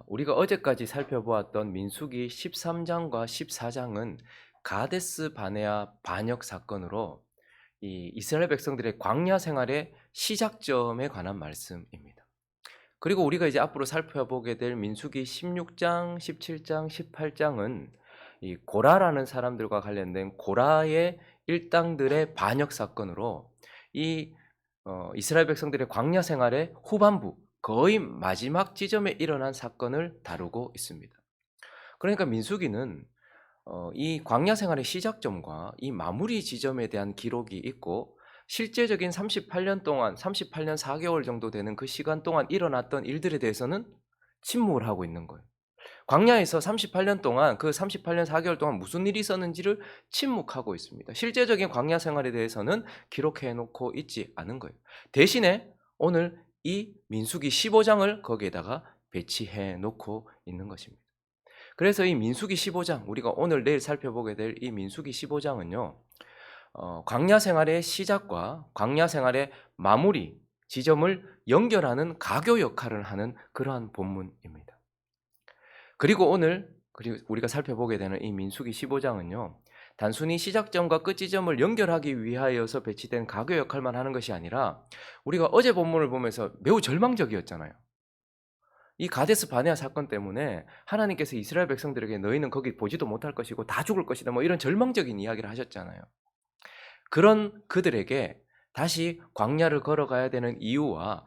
우리가 어제까지 살펴보았던 민수기 13장과 14장은 가데스 바네아 반역 사건으로 이 이스라엘 백성들의 광야 생활의 시작점에 관한 말씀입니다. 그리고 우리가 이제 앞으로 살펴보게 될 민수기 16장, 17장, 18장은 이 고라라는 사람들과 관련된 고라의 일당들의 반역 사건으로 이 이스라엘 백성들의 광야 생활의 후반부 거의 마지막 지점에 일어난 사건을 다루고 있습니다. 그러니까 민수기는 이 광야 생활의 시작점과 이 마무리 지점에 대한 기록이 있고 실제적인 38년 동안 38년 4개월 정도 되는 그 시간 동안 일어났던 일들에 대해서는 침묵을 하고 있는 거예요. 광야에서 38년 동안 그 38년 4개월 동안 무슨 일이 있었는지를 침묵하고 있습니다. 실제적인 광야 생활에 대해서는 기록해 놓고 있지 않은 거예요. 대신에 오늘 이 민수기 15장을 거기에다가 배치해 놓고 있는 것입니다. 그래서 이 민수기 15장, 우리가 오늘 내일 살펴보게 될 이 민수기 15장은요. 광야 생활의 시작과 광야 생활의 마무리 지점을 연결하는 가교 역할을 하는 그러한 본문입니다. 그리고 우리가 살펴보게 되는 이 민수기 15장은요. 단순히 시작점과 끝 지점을 연결하기 위하여서 배치된 가교 역할만 하는 것이 아니라 우리가 어제 본문을 보면서 매우 절망적이었잖아요. 이 가데스 바네아 사건 때문에 하나님께서 이스라엘 백성들에게 너희는 거기 보지도 못할 것이고 다 죽을 것이다 뭐 이런 절망적인 이야기를 하셨잖아요. 그런 그들에게 다시 광야를 걸어가야 되는 이유와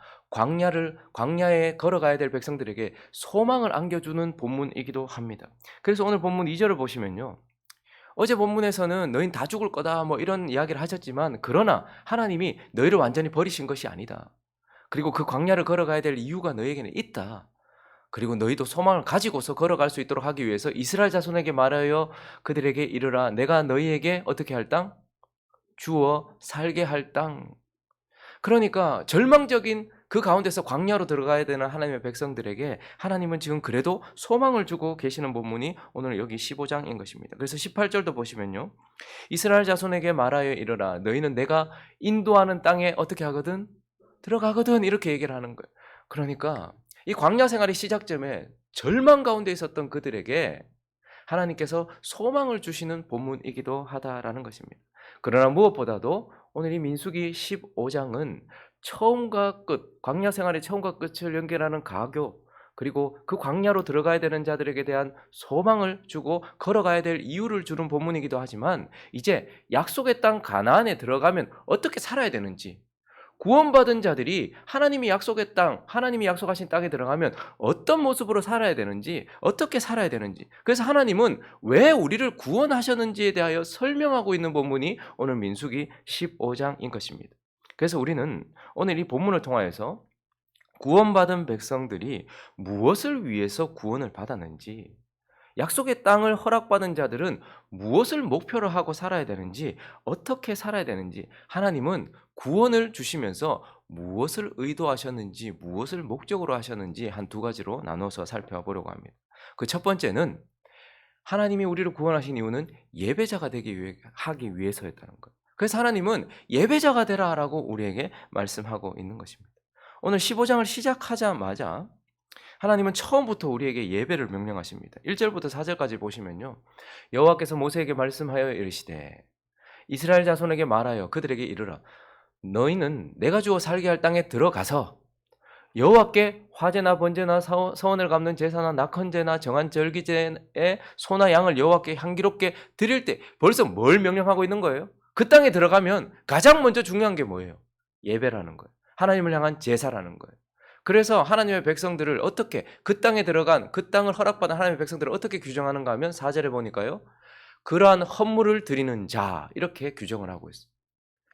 광야에 걸어가야 될 백성들에게 소망을 안겨주는 본문이기도 합니다. 그래서 오늘 본문 2절을 보시면요. 어제 본문에서는 너희는 다 죽을 거다 뭐 이런 이야기를 하셨지만 그러나 하나님이 너희를 완전히 버리신 것이 아니다. 그리고 그 광야를 걸어가야 될 이유가 너희에게는 있다. 그리고 너희도 소망을 가지고서 걸어갈 수 있도록 하기 위해서 이스라엘 자손에게 말하여 그들에게 이르라. 내가 너희에게 어떻게 할 땅? 주어 살게 할 땅. 그러니까 절망적인 그 가운데서 광야로 들어가야 되는 하나님의 백성들에게 하나님은 지금 그래도 소망을 주고 계시는 본문이 오늘 여기 15장인 것입니다. 그래서 18절도 보시면요. 이스라엘 자손에게 말하여 이르라. 너희는 내가 인도하는 땅에 어떻게 하거든? 들어가거든. 이렇게 얘기를 하는 거예요. 그러니까 이 광야 생활의 시작점에 절망 가운데 있었던 그들에게 하나님께서 소망을 주시는 본문이기도 하다라는 것입니다. 그러나 무엇보다도 오늘 이 민수기 15장은 처음과 끝, 광야 생활의 처음과 끝을 연결하는 가교, 그리고 그 광야로 들어가야 되는 자들에게 대한 소망을 주고 걸어가야 될 이유를 주는 본문이기도 하지만 이제 약속의 땅 가나안에 들어가면 어떻게 살아야 되는지, 구원받은 자들이 하나님이 약속의 땅, 하나님이 약속하신 땅에 들어가면 어떤 모습으로 살아야 되는지, 어떻게 살아야 되는지, 그래서 하나님은 왜 우리를 구원하셨는지에 대하여 설명하고 있는 본문이 오늘 민수기 15장인 것입니다. 그래서 우리는 오늘 이 본문을 통하여서 구원받은 백성들이 무엇을 위해서 구원을 받았는지, 약속의 땅을 허락받은 자들은 무엇을 목표로 하고 살아야 되는지, 어떻게 살아야 되는지, 하나님은 구원을 주시면서 무엇을 의도하셨는지, 무엇을 목적으로 하셨는지 한 두 가지로 나눠서 살펴보려고 합니다. 그 첫 번째는 하나님이 우리를 구원하신 이유는 예배자가 하기 위해서였다는 거예요. 그래서 하나님은 예배자가 되라라고 우리에게 말씀하고 있는 것입니다. 오늘 15장을 시작하자마자 하나님은 처음부터 우리에게 예배를 명령하십니다. 1절부터 4절까지 보시면요. 여호와께서 모세에게 말씀하여 이르시되 이스라엘 자손에게 말하여 그들에게 이르라. 너희는 내가 주어 살게 할 땅에 들어가서 여호와께 화제나 번제나 서원을 갚는 제사나 낙헌제나 정한 절기제에 소나 양을 여호와께 향기롭게 드릴 때 벌써 뭘 명령하고 있는 거예요? 그 땅에 들어가면 가장 먼저 중요한 게 뭐예요? 예배라는 거예요. 하나님을 향한 제사라는 거예요. 그래서 하나님의 백성들을 어떻게 그 땅에 들어간 그 땅을 허락받은 하나님의 백성들을 어떻게 규정하는가 하면 4절에 보니까요. 그러한 헌물을 드리는 자 이렇게 규정을 하고 있어요.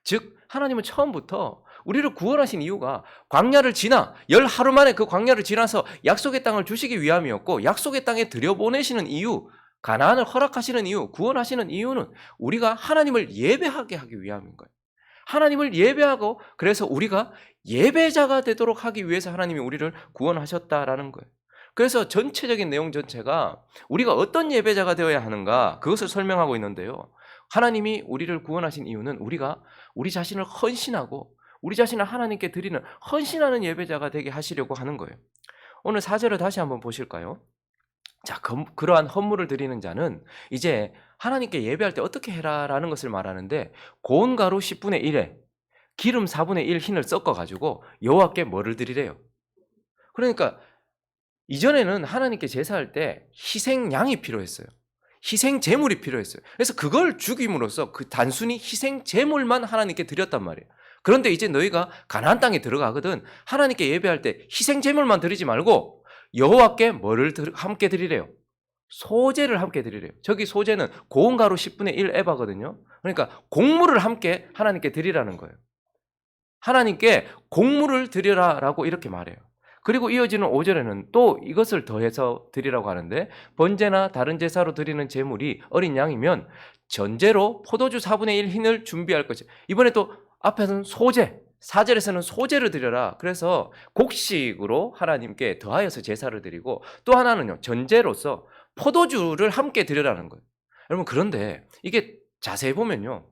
즉 하나님은 처음부터 우리를 구원하신 이유가 광야를 지나 10하루 만에 그 광야를 지나서 약속의 땅을 주시기 위함이었고 약속의 땅에 들여보내시는 이유, 가나안을 허락하시는 이유, 구원하시는 이유는 우리가 하나님을 예배하게 하기 위함인 거예요. 하나님을 예배하고 그래서 우리가 예배자가 되도록 하기 위해서 하나님이 우리를 구원하셨다라는 거예요. 그래서 전체적인 내용 전체가 우리가 어떤 예배자가 되어야 하는가 그것을 설명하고 있는데요. 하나님이 우리를 구원하신 이유는 우리가 우리 자신을 헌신하고 우리 자신을 하나님께 드리는 헌신하는 예배자가 되게 하시려고 하는 거예요. 오늘 4절을 다시 한번 보실까요? 자, 그러한 헌물을 드리는 자는 이제 하나님께 예배할 때 어떻게 해라라는 것을 말하는데, 고운 가루 10분의 1에 기름 4분의 1 흰을 섞어 가지고 여호와께 뭐를 드리래요? 그러니까 이전에는 하나님께 제사할 때 희생양이 필요했어요. 희생 제물이 필요했어요. 그래서 그걸 죽임으로써 그 단순히 희생 제물만 하나님께 드렸단 말이에요. 그런데 이제 너희가 가나안 땅에 들어가거든 하나님께 예배할 때 희생 제물만 드리지 말고 여호와께 뭐를 함께 드리래요? 소제를 함께 드리래요. 저기 소제는 고운 가루 10분의 1 에바거든요. 그러니까 곡물을 함께 하나님께 드리라는 거예요. 하나님께 곡물을 드리라라고 이렇게 말해요. 그리고 이어지는 5절에는 또 이것을 더해서 드리라고 하는데, 번제나 다른 제사로 드리는 제물이 어린 양이면 전제로 포도주 4분의 1 흰을 준비할 것이. 이번에 또 앞에서는 소제, 4절에서는 소제를 드려라. 그래서 곡식으로 하나님께 더하여서 제사를 드리고, 또 하나는요 전제로서 포도주를 함께 드리라는 거예요. 여러분, 그런데 이게 자세히 보면요,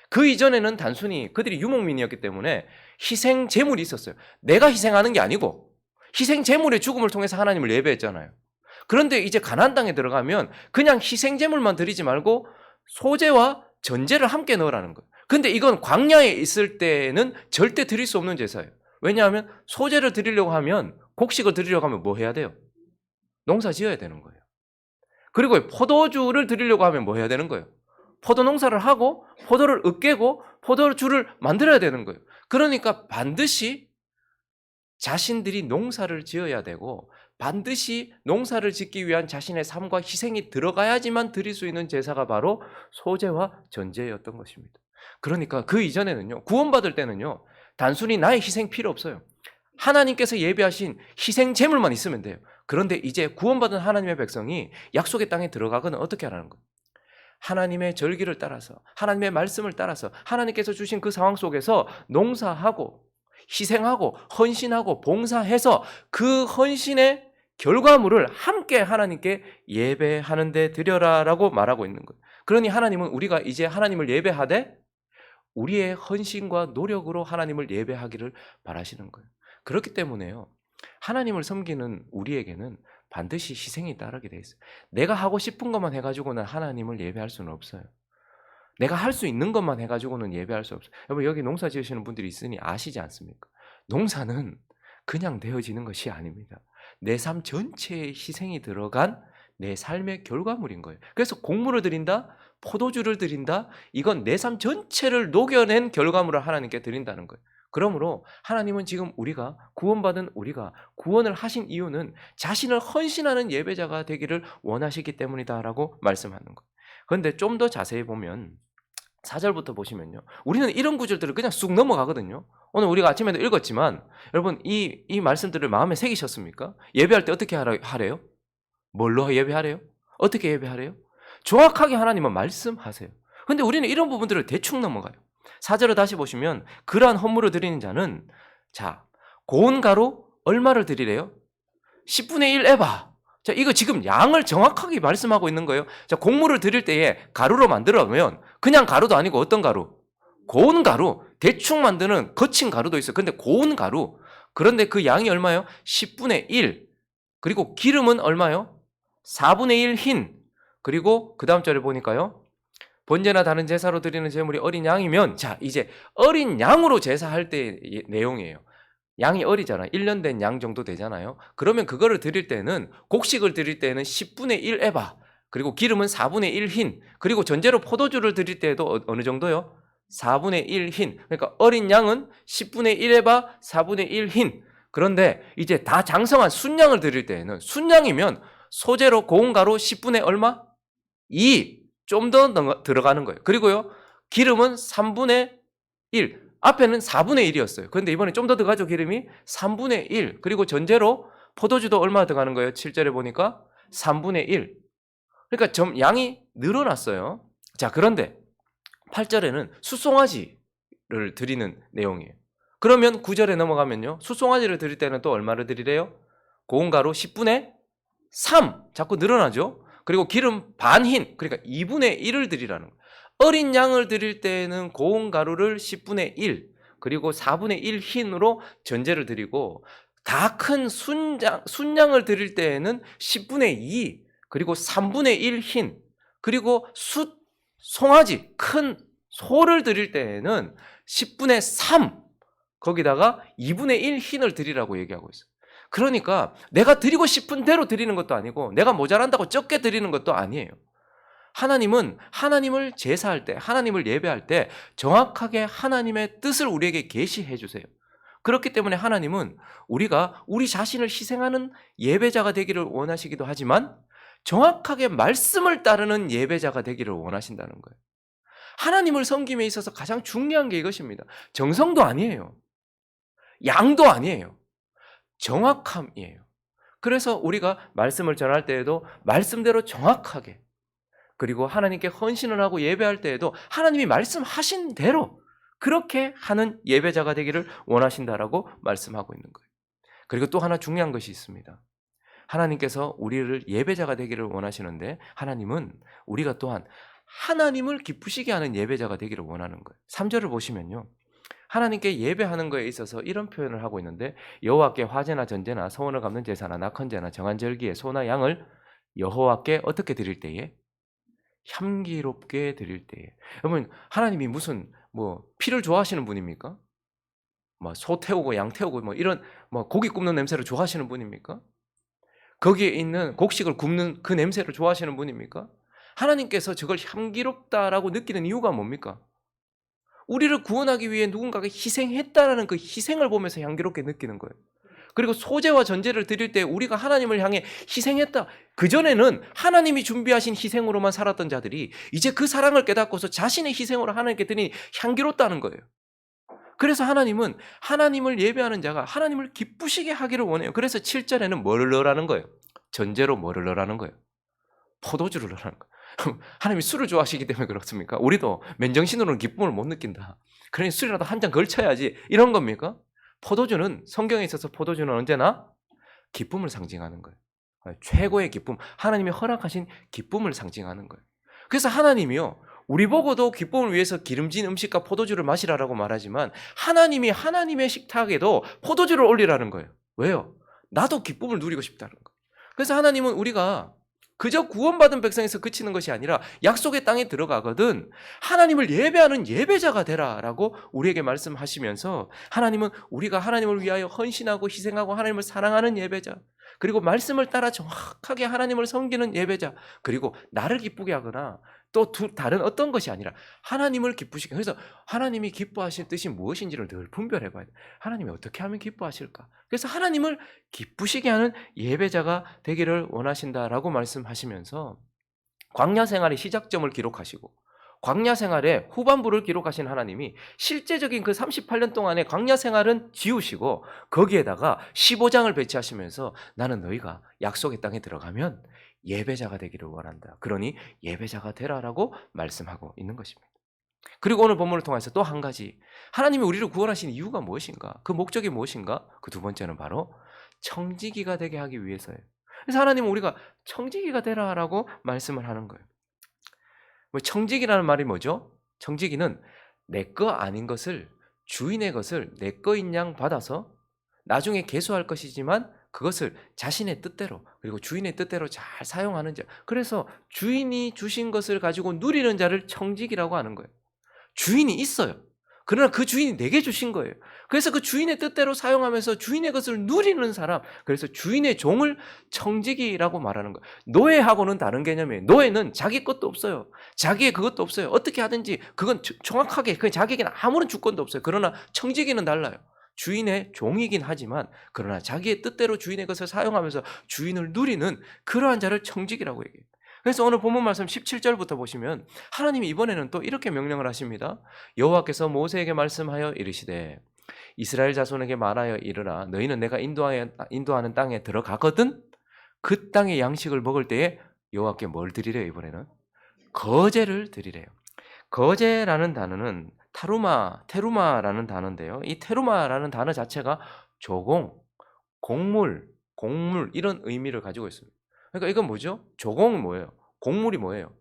그 이전에는 단순히 그들이 유목민이었기 때문에 희생 제물이 있었어요. 내가 희생하는 게 아니고 희생 제물의 죽음을 통해서 하나님을 예배했잖아요. 그런데 이제 가나안 땅에 들어가면 그냥 희생 제물만 드리지 말고 소제와 전제를 함께 넣으라는 거예요. 근데 이건 광야에 있을 때는 절대 드릴 수 없는 제사예요. 왜냐하면 소제를 드리려고 하면, 곡식을 드리려고 하면 뭐 해야 돼요? 농사 지어야 되는 거예요. 그리고 포도주를 드리려고 하면 뭐 해야 되는 거예요? 포도 농사를 하고 포도를 으깨고 포도주를 만들어야 되는 거예요. 그러니까 반드시 자신들이 농사를 지어야 되고, 반드시 농사를 짓기 위한 자신의 삶과 희생이 들어가야지만 드릴 수 있는 제사가 바로 소제와 전제였던 것입니다. 그러니까 그 이전에는요, 구원받을 때는요, 단순히 나의 희생 필요 없어요. 하나님께서 예비하신 희생 제물만 있으면 돼요. 그런데 이제 구원받은 하나님의 백성이 약속의 땅에 들어가거나 어떻게 하라는 거예요? 하나님의 절기를 따라서, 하나님의 말씀을 따라서 하나님께서 주신 그 상황 속에서 농사하고 희생하고 헌신하고 봉사해서 그 헌신의 결과물을 함께 하나님께 예배하는 데 드려라라고 말하고 있는 거예요. 그러니 하나님은 우리가 이제 하나님을 예배하되 우리의 헌신과 노력으로 하나님을 예배하기를 바라시는 거예요. 그렇기 때문에요, 하나님을 섬기는 우리에게는 반드시 희생이 따르게 돼 있어요. 내가 하고 싶은 것만 해가지고는 하나님을 예배할 수는 없어요. 내가 할 수 있는 것만 해가지고는 예배할 수 없어요. 여러분, 여기 농사 지으시는 분들이 있으니 아시지 않습니까? 농사는 그냥 되어지는 것이 아닙니다. 내 삶 전체에 희생이 들어간 내 삶의 결과물인 거예요. 그래서 곡물을 드린다, 포도주를 드린다, 이건 내 삶 전체를 녹여낸 결과물을 하나님께 드린다는 거예요. 그러므로 하나님은 지금 우리가 구원받은 우리가 구원을 하신 이유는 자신을 헌신하는 예배자가 되기를 원하시기 때문이다라고 말씀하는 거예요. 그런데 좀 더 자세히 보면 4절부터 보시면요, 우리는 이런 구절들을 그냥 쑥 넘어가거든요. 오늘 우리가 아침에도 읽었지만 여러분, 이 말씀들을 마음에 새기셨습니까? 예배할 때 어떻게 하래요? 뭘로 예배하래요? 어떻게 예배하래요? 정확하게 하나님은 말씀하세요. 근데 우리는 이런 부분들을 대충 넘어가요. 4절을 다시 보시면 그러한 헌물을 드리는 자는, 자, 고운 가루 얼마를 드리래요? 10분의 1 에바. 자, 이거 지금 양을 정확하게 말씀하고 있는 거예요. 자, 곡물을 드릴 때에 가루로 만들어면 그냥 가루도 아니고 어떤 가루? 고운 가루. 대충 만드는 거친 가루도 있어요. 근데 고운 가루. 그런데 그 양이 얼마예요? 10분의 1. 그리고 기름은 얼마예요? 4분의 1 흰. 그리고 그 다음 절에 보니까요, 번제나 다른 제사로 드리는 제물이 어린 양이면, 자, 이제 어린 양으로 제사할 때 내용이에요. 양이 어리잖아요. 1년 된 양 정도 되잖아요. 그러면 그거를 드릴 때는, 곡식을 드릴 때는 10분의 1 에바, 그리고 기름은 4분의 1 흰, 그리고 전제로 포도주를 드릴 때도 어느 정도요? 4분의 1 흰. 그러니까 어린 양은 10분의 1 에바, 4분의 1 흰. 그런데 이제 다 장성한 순양을 드릴 때에는, 순양이면 소재로 고운 가루 10분의 얼마? 2. 좀 더 들어가는 거예요. 그리고요, 기름은 3분의 1. 앞에는 4분의 1이었어요. 그런데 이번에 좀 더 들어가죠. 기름이 3분의 1. 그리고 전제로 포도주도 얼마 들어가는 거예요? 7절에 보니까 3분의 1. 그러니까 좀 양이 늘어났어요. 자, 그런데 8절에는 숫송아지를 드리는 내용이에요. 그러면 9절에 넘어가면요, 숫송아지를 드릴 때는 또 얼마를 드리래요? 고운 가루 10분의 3. 자꾸 늘어나죠. 그리고 기름 반흰, 그러니까 2분의 1을 드리라는 거예요. 어린 양을 드릴 때는 고운 가루를 10분의 1, 그리고 4분의 1 흰으로 전제를 드리고, 다 큰 순양을 드릴 때에는 10분의 2, 그리고 3분의 1 흰, 그리고 송아지, 큰 소를 드릴 때에는 10분의 3, 거기다가 2분의 1 흰을 드리라고 얘기하고 있어요. 그러니까 내가 드리고 싶은 대로 드리는 것도 아니고 내가 모자란다고 적게 드리는 것도 아니에요. 하나님은 하나님을 제사할 때, 하나님을 예배할 때 정확하게 하나님의 뜻을 우리에게 계시해 주세요. 그렇기 때문에 하나님은 우리가 우리 자신을 희생하는 예배자가 되기를 원하시기도 하지만 정확하게 말씀을 따르는 예배자가 되기를 원하신다는 거예요. 하나님을 섬김에 있어서 가장 중요한 게 이것입니다. 정성도 아니에요. 양도 아니에요. 정확함이에요. 그래서 우리가 말씀을 전할 때에도 말씀대로 정확하게, 그리고 하나님께 헌신을 하고 예배할 때에도 하나님이 말씀하신 대로 그렇게 하는 예배자가 되기를 원하신다라고 말씀하고 있는 거예요. 그리고 또 하나 중요한 것이 있습니다. 하나님께서 우리를 예배자가 되기를 원하시는데 하나님은 우리가 또한 하나님을 기쁘시게 하는 예배자가 되기를 원하는 거예요. 3절을 보시면요. 하나님께 예배하는 거에 있어서 이런 표현을 하고 있는데 여호와께 화제나 전제나 소원을 갚는 제사나 낙헌제나 정한 절기에 소나 양을 여호와께 어떻게 드릴 때에? 향기롭게 드릴 때에. 여러분, 하나님이 무슨 피를 좋아하시는 분입니까? 소 태우고 양 태우고 이런 고기 굽는 냄새를 좋아하시는 분입니까? 거기에 있는 곡식을 굽는 그 냄새를 좋아하시는 분입니까? 하나님께서 저걸 향기롭다라고 느끼는 이유가 뭡니까? 우리를 구원하기 위해 누군가가 희생했다라는 그 희생을 보면서 향기롭게 느끼는 거예요. 그리고 소제와 전제를 드릴 때 우리가 하나님을 향해 희생했다. 그전에는 하나님이 준비하신 희생으로만 살았던 자들이 이제 그 사랑을 깨닫고서 자신의 희생으로 하나님께 드리니 향기롭다는 거예요. 그래서 하나님은 하나님을 예배하는 자가 하나님을 기쁘시게 하기를 원해요. 그래서 7절에는 뭐를 넣으라는 거예요? 전제로 뭐를 넣으라는 거예요? 포도주를 넣으라는 거예요. 하나님이 술을 좋아하시기 때문에 그렇습니까? 우리도 맨정신으로는 기쁨을 못 느낀다. 그러니 술이라도 한 잔 걸쳐야지 이런 겁니까? 포도주는, 성경에 있어서 포도주는 언제나 기쁨을 상징하는 거예요. 최고의 기쁨, 하나님이 허락하신 기쁨을 상징하는 거예요. 그래서 하나님이요, 우리 보고도 기쁨을 위해서 기름진 음식과 포도주를 마시라라고 말하지만 하나님이 하나님의 식탁에도 포도주를 올리라는 거예요. 왜요? 나도 기쁨을 누리고 싶다는 거예요. 그래서 하나님은 우리가 그저 구원받은 백성에서 그치는 것이 아니라 약속의 땅에 들어가거든 하나님을 예배하는 예배자가 되라라고 우리에게 말씀하시면서 하나님은 우리가 하나님을 위하여 헌신하고 희생하고 하나님을 사랑하는 예배자, 그리고 말씀을 따라 정확하게 하나님을 섬기는 예배자, 그리고 나를 기쁘게 하거나 또 다른 어떤 것이 아니라 하나님을 기쁘시게. 그래서 하나님이 기뻐하실 뜻이 무엇인지를 늘 분별해 봐야 돼요. 하나님이 어떻게 하면 기뻐하실까? 그래서 하나님을 기쁘시게 하는 예배자가 되기를 원하신다라고 말씀하시면서 광야 생활의 시작점을 기록하시고 광야 생활의 후반부를 기록하신 하나님이 실제적인 그 38년 동안의 광야 생활은 지우시고 거기에다가 15장을 배치하시면서 나는 너희가 약속의 땅에 들어가면 예배자가 되기를 원한다. 그러니 예배자가 되라라고 말씀하고 있는 것입니다. 그리고 오늘 본문을 통해서 또 한 가지, 하나님이 우리를 구원하신 이유가 무엇인가? 그 목적이 무엇인가? 그 두 번째는 바로 청지기가 되게 하기 위해서예요. 그래서 하나님은 우리가 청지기가 되라라고 말씀을 하는 거예요. 청지기라는 말이 뭐죠? 청지기는 내 거 아닌 것을, 주인의 것을 내 거인 양 받아서 나중에 계수할 것이지만 그것을 자신의 뜻대로, 그리고 주인의 뜻대로 잘 사용하는 자. 그래서 주인이 주신 것을 가지고 누리는 자를 청지기라고 하는 거예요. 주인이 있어요. 그러나 그 주인이 내게 주신 거예요. 그래서 그 주인의 뜻대로 사용하면서 주인의 것을 누리는 사람, 그래서 주인의 종을 청지기라고 말하는 거예요. 노예하고는 다른 개념이에요. 노예는 자기 것도 없어요. 자기의 그것도 없어요. 어떻게 하든지 그건 정확하게 자기에게는 아무런 주권도 없어요. 그러나 청지기는 달라요. 주인의 종이긴 하지만 그러나 자기의 뜻대로 주인의 것을 사용하면서 주인을 누리는 그러한 자를 청지기라고 얘기해요. 그래서 오늘 본문 말씀 17절부터 보시면 하나님이 이번에는 또 이렇게 명령을 하십니다. 여호와께서 모세에게 말씀하여 이르시되 이스라엘 자손에게 말하여 이르라. 너희는 내가 인도하는 땅에 들어가거든 그 땅의 양식을 먹을 때에 여호와께 뭘 드리래요? 이번에는 거제를 드리래요. 거제라는 단어는 테루마라는 단어인데요. 이 테루마라는 단어 자체가 조공, 곡물 이런 의미를 가지고 있습니다. 그러니까 이건 뭐죠? 조공은 뭐예요? 곡물이 뭐예요?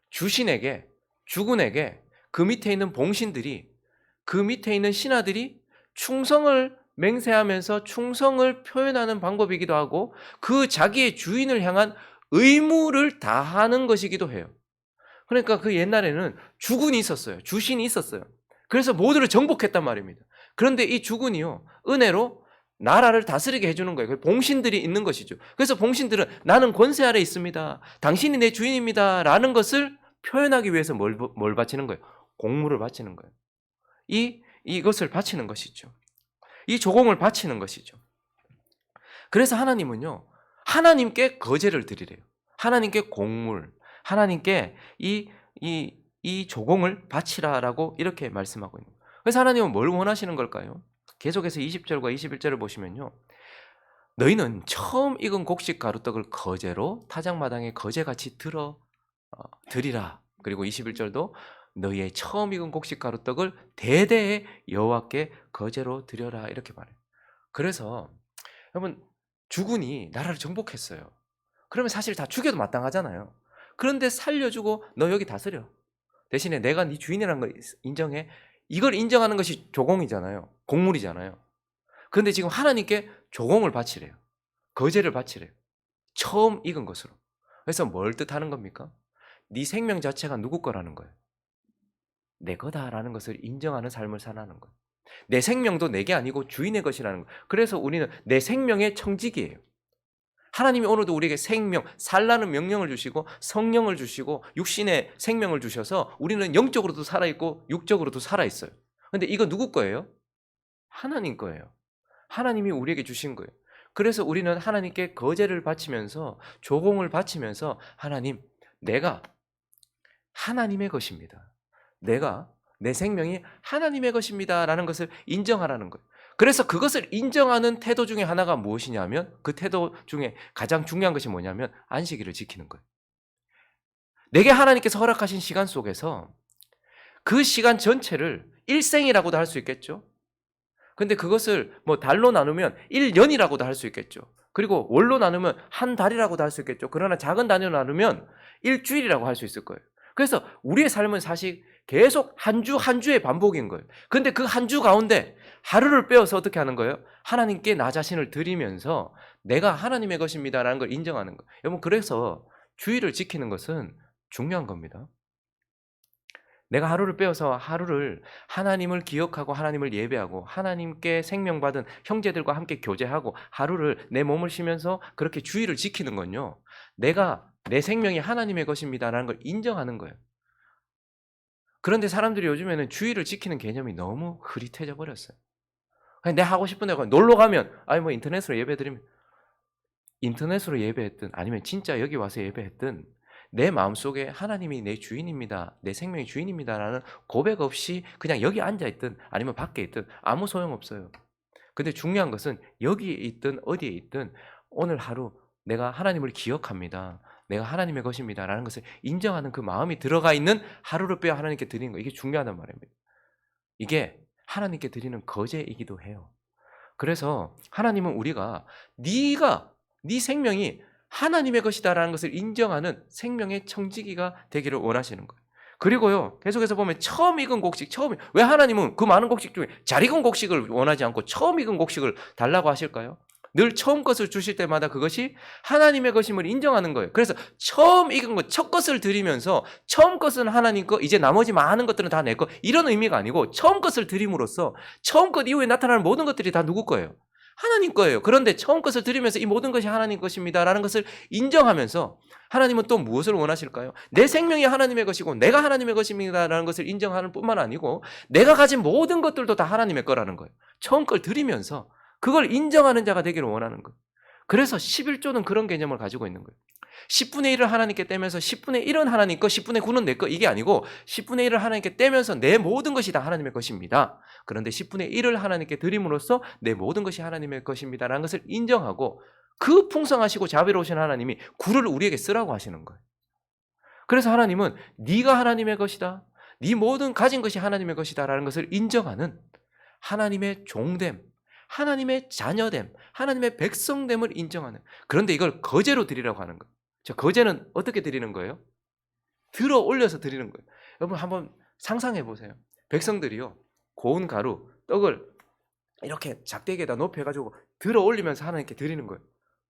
주신에게, 주군에게 그 밑에 있는 봉신들이, 그 밑에 있는 신하들이 충성을 맹세하면서 충성을 표현하는 방법이기도 하고 그 자기의 주인을 향한 의무를 다하는 것이기도 해요. 그러니까 그 옛날에는 주군이 있었어요. 주신이 있었어요. 그래서 모두를 정복했단 말입니다. 그런데 이 주군이요, 은혜로 나라를 다스리게 해주는 거예요. 봉신들이 있는 것이죠. 그래서 봉신들은 나는 권세 아래 있습니다. 당신이 내 주인입니다. 라는 것을 표현하기 위해서 뭘 바치는 거예요? 공물을 바치는 거예요. 이것을 바치는 것이죠. 이 조공을 바치는 것이죠. 그래서 하나님은요, 하나님께 거제를 드리래요. 하나님께 공물, 하나님께 이 조공을 바치라라고 이렇게 말씀하고 있는 거예요. 그래서 하나님은 뭘 원하시는 걸까요? 계속해서 20절과 21절을 보시면요, 너희는 처음 익은 곡식 가루떡을 거제로 타작마당에 거제같이 드리라. 그리고 21절도 너희의 처음 익은 곡식 가루떡을 대대에 여호와께 거제로 드려라, 이렇게 말해요. 그래서 여러분, 주군이 나라를 정복했어요. 그러면 사실 다 죽여도 마땅하잖아요. 그런데 살려주고 너 여기 다스려. 대신에 내가 네 주인이라는 걸 인정해. 이걸 인정하는 것이 조공이잖아요. 공물이잖아요. 그런데 지금 하나님께 조공을 바치래요. 거제를 바치래요. 처음 익은 것으로. 그래서 뭘 뜻하는 겁니까? 네 생명 자체가 누구 거라는 거예요. 내 거다라는 것을 인정하는 삶을 살아가는 거예요. 내 생명도 내게 아니고 주인의 것이라는 거예요. 그래서 우리는 내 생명의 청지기예요. 하나님이 오늘도 우리에게 생명, 살라는 명령을 주시고 성령을 주시고 육신의 생명을 주셔서 우리는 영적으로도 살아있고 육적으로도 살아있어요. 그런데 이거 누구 거예요? 하나님 거예요. 하나님이 우리에게 주신 거예요. 그래서 우리는 하나님께 거제를 바치면서 조공을 바치면서 하나님, 내가 하나님의 것입니다. 내 생명이 하나님의 것입니다. 라는 것을 인정하라는 거예요. 그래서 그것을 인정하는 태도 중에 하나가 무엇이냐면, 그 태도 중에 가장 중요한 것이 뭐냐면 안식일을 지키는 거예요. 내게 하나님께서 허락하신 시간 속에서 그 시간 전체를 일생이라고도 할 수 있겠죠. 근데 그것을 뭐 달로 나누면 1년이라고도 할 수 있겠죠. 그리고 월로 나누면 한 달이라고도 할 수 있겠죠. 그러나 작은 단위로 나누면 일주일이라고 할 수 있을 거예요. 그래서 우리의 삶은 사실 계속 한 주 한 주의 반복인 거예요. 근데 그 한 주 가운데 하루를 빼어서 어떻게 하는 거예요? 하나님께 나 자신을 드리면서 내가 하나님의 것입니다라는 걸 인정하는 거예요. 여러분, 그래서 주의를 지키는 것은 중요한 겁니다. 내가 하루를 빼어서 하루를 하나님을 기억하고 하나님을 예배하고 하나님께 생명받은 형제들과 함께 교제하고 하루를 내 몸을 쉬면서 그렇게 주의를 지키는 건요, 내 생명이 하나님의 것입니다라는 걸 인정하는 거예요. 그런데 사람들이 요즘에는 주의를 지키는 개념이 너무 흐릿해져 버렸어요. 내가 하고 싶은 데 놀러 가면 뭐 인터넷으로 예배드리면, 인터넷으로 예배했든 아니면 진짜 여기 와서 예배했든 내 마음속에 하나님이 내 주인입니다, 내 생명의 주인입니다라는 고백 없이 그냥 여기 앉아있든 아니면 밖에 있든 아무 소용없어요. 근데 중요한 것은 여기에 있든 어디에 있든 오늘 하루 내가 하나님을 기억합니다, 내가 하나님의 것입니다 라는 것을 인정하는 그 마음이 들어가 있는 하루를 빼어 하나님께 드리는 거, 이게 중요하단 말입니다. 이게 하나님께 드리는 거제이기도 해요. 그래서 하나님은 우리가 네 생명이 하나님의 것이다라는 것을 인정하는 생명의 청지기가 되기를 원하시는 거예요. 그리고요, 계속해서 보면 처음 익은 곡식, 왜 하나님은 그 많은 곡식 중에 잘 익은 곡식을 원하지 않고 처음 익은 곡식을 달라고 하실까요? 늘 처음 것을 주실 때마다 그것이 하나님의 것임을 인정하는 거예요. 그래서 처음 익은 것, 첫 것을 드리면서 처음 것은 하나님 거, 이제 나머지 많은 것들은 다 내 거, 이런 의미가 아니고 처음 것을 드림으로써 처음 것 이후에 나타나는 모든 것들이 다 누구 거예요? 하나님 거예요. 그런데 처음 것을 드리면서 이 모든 것이 하나님 것입니다라는 것을 인정하면서 하나님은 또 무엇을 원하실까요? 내 생명이 하나님의 것이고 내가 하나님의 것입니다라는 것을 인정하는 뿐만 아니고 내가 가진 모든 것들도 다 하나님의 거라는 거예요. 처음 걸 드리면서 그걸 인정하는 자가 되기를 원하는 거예요. 그래서 11조는 그런 개념을 가지고 있는 거예요. 10분의 1을 하나님께 떼면서 10분의 1은 하나님 거, 10분의 9는 내 거, 이게 아니고 10분의 1을 하나님께 떼면서 내 모든 것이 다 하나님의 것입니다. 그런데 10분의 1을 하나님께 드림으로써 내 모든 것이 하나님의 것입니다라는 것을 인정하고 그 풍성하시고 자비로우신 하나님이 9를 우리에게 쓰라고 하시는 거예요. 그래서 하나님은 네가 하나님의 것이다, 네 모든 가진 것이 하나님의 것이다라는 것을 인정하는 하나님의 종됨, 하나님의 자녀됨, 하나님의 백성됨을 인정하는, 그런데 이걸 거제로 드리라고 하는 거예요. 저 거제는 어떻게 드리는 거예요? 들어 올려서 드리는 거예요. 여러분 한번 상상해 보세요. 백성들이요, 고운 가루, 떡을 이렇게 작대기에다 높여가지고 들어 올리면서 하나님께 드리는 거예요.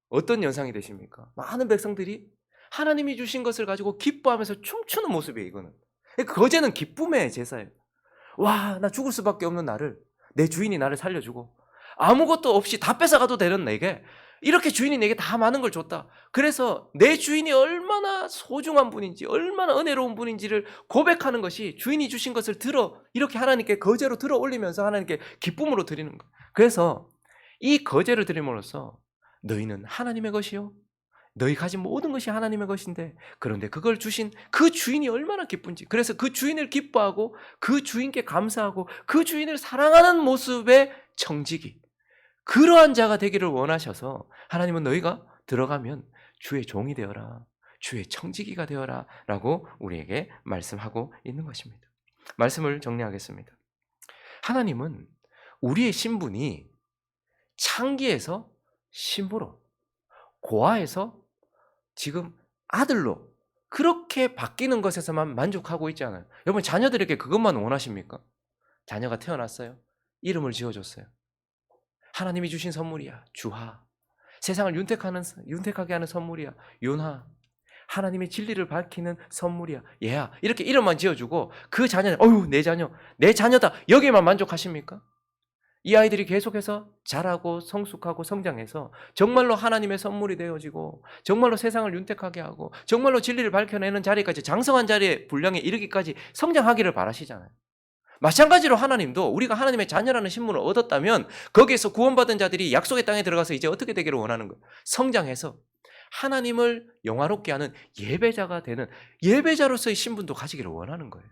어떤 연상이 되십니까? 많은 백성들이 하나님이 주신 것을 가지고 기뻐하면서 춤추는 모습이에요. 이거는 거제는 기쁨의 제사예요. 와, 나 죽을 수밖에 없는 나를, 내 주인이 나를 살려주고 아무것도 없이 다 뺏어가도 되는 내게 이렇게 주인이 내게 다 많은 걸 줬다. 그래서 내 주인이 얼마나 소중한 분인지, 얼마나 은혜로운 분인지를 고백하는 것이 주인이 주신 것을 들어 이렇게 하나님께 거제로 들어 올리면서 하나님께 기쁨으로 드리는 거예요. 그래서 이 거제를 드림으로써 너희는 하나님의 것이요, 너희 가진 모든 것이 하나님의 것인데, 그런데 그걸 주신 그 주인이 얼마나 기쁜지, 그래서 그 주인을 기뻐하고 그 주인께 감사하고 그 주인을 사랑하는 모습의 청지기, 그러한 자가 되기를 원하셔서 하나님은 너희가 들어가면 주의 종이 되어라, 주의 청지기가 되어라 라고 우리에게 말씀하고 있는 것입니다. 말씀을 정리하겠습니다. 하나님은 우리의 신분이 창기에서 신부로, 고아에서 지금 아들로 그렇게 바뀌는 것에서만 만족하고 있지 않아요. 여러분, 자녀들에게 그것만 원하십니까? 자녀가 태어났어요. 이름을 지어줬어요. 하나님이 주신 선물이야. 주하. 세상을 윤택하게 하는 선물이야. 윤하. 하나님의 진리를 밝히는 선물이야. 얘야. 이렇게 이름만 지어주고 그 자녀는 어휴, 내 자녀, 내 자녀다. 여기에만 만족하십니까? 이 아이들이 계속해서 자라고 성숙하고 성장해서 정말로 하나님의 선물이 되어지고 정말로 세상을 윤택하게 하고 정말로 진리를 밝혀내는 자리까지, 장성한 자리에 분량에 이르기까지 성장하기를 바라시잖아요. 마찬가지로 하나님도 우리가 하나님의 자녀라는 신분을 얻었다면 거기에서 구원받은 자들이 약속의 땅에 들어가서 이제 어떻게 되기를 원하는 거예요? 성장해서 하나님을 영화롭게 하는 예배자가 되는, 예배자로서의 신분도 가지기를 원하는 거예요.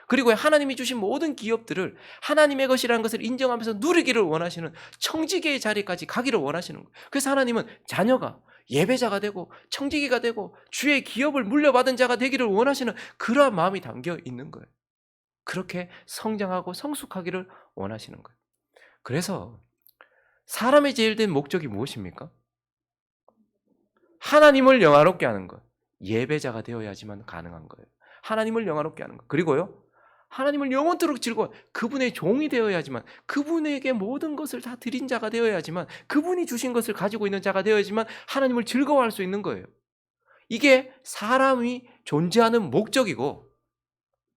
그리고 하나님이 주신 모든 기업들을 하나님의 것이라는 것을 인정하면서 누리기를 원하시는 청지기의 자리까지 가기를 원하시는 거예요. 그래서 하나님은 자녀가 예배자가 되고 청지기가 되고 주의 기업을 물려받은 자가 되기를 원하시는 그러한 마음이 담겨 있는 거예요. 그렇게 성장하고 성숙하기를 원하시는 거예요. 그래서 사람의 제일 된 목적이 무엇입니까? 하나님을 영화롭게 하는 것. 예배자가 되어야지만 가능한 거예요. 하나님을 영화롭게 하는 것. 그리고요, 하나님을 영원토록 즐거워, 그분의 종이 되어야지만, 그분에게 모든 것을 다 드린 자가 되어야지만, 그분이 주신 것을 가지고 있는 자가 되어야지만 하나님을 즐거워할 수 있는 거예요. 이게 사람이 존재하는 목적이고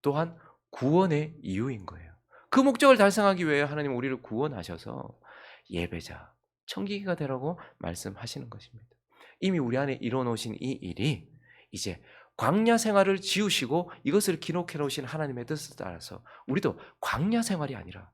또한 구원의 이유인 거예요. 그 목적을 달성하기 위해 하나님은 우리를 구원하셔서 예배자, 청지기가 되라고 말씀하시는 것입니다. 이미 우리 안에 이뤄놓으신 이 일이 이제 광야 생활을 지우시고 이것을 기록해 놓으신 하나님의 뜻에 따라서 우리도 광야 생활이 아니라,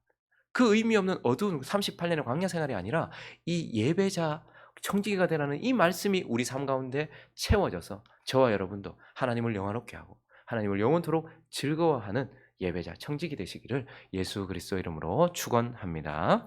그 의미 없는 어두운 38년의 광야 생활이 아니라 이 예배자 청지기가 되라는 이 말씀이 우리 삶 가운데 채워져서 저와 여러분도 하나님을 영화롭게 하고 하나님을 영원토록 즐거워하는 예배자 청지기 되시기를 예수 그리스도 이름으로 축원합니다.